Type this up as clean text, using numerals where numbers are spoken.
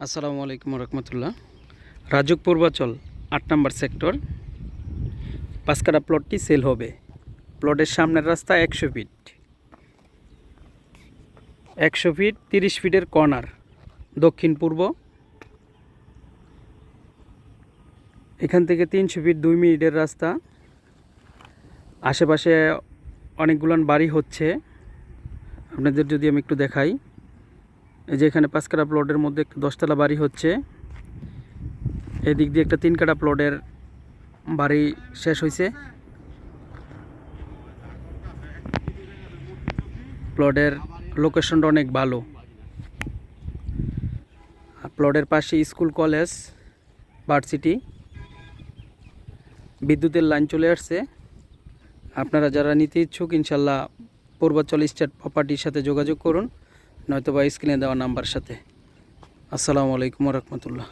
আসসালামু আলাইকুম রহমতুল্লাহ। রাজুক পূর্বাচল ৮ নম্বর সেক্টর ৫ কাঠা প্লটটি সেল হবে। প্লটের সামনের রাস্তা ১০০ ফিট, ১০০ ফিট ৩০ ফিটের কর্নার দক্ষিণ পূর্ব। এখান থেকে ৩০০ ফিট ২ মিনিটের রাস্তা। আশেপাশে অনেকগুলান বাড়ি হচ্ছে, আপনাদের যদি আমি একটু দেখাই। এই যে এখানে ৫ কাঠা প্লটের মধ্যে একটা ১০তলা বাড়ি হচ্ছে। এদিক দিয়ে একটা ৩ কাঠা প্লটের বাড়ি শেষ হয়েছে। প্লটের লোকেশনটা অনেক ভালো। প্লটের পাশে স্কুল, কলেজ, ভার্সিটি, বিদ্যুতের লাইন চলে আসছে। আপনারা যারা নিতে ইচ্ছুক ইনশাল্লাহ পূর্বাচল স্টেট প্রপার্টির সাথে যোগাযোগ করুন, নয়তোবা স্ক্রিনে দেওয়া নাম্বার সাথে। আসসালামু আলাইকুম রহমতুল্লাহ।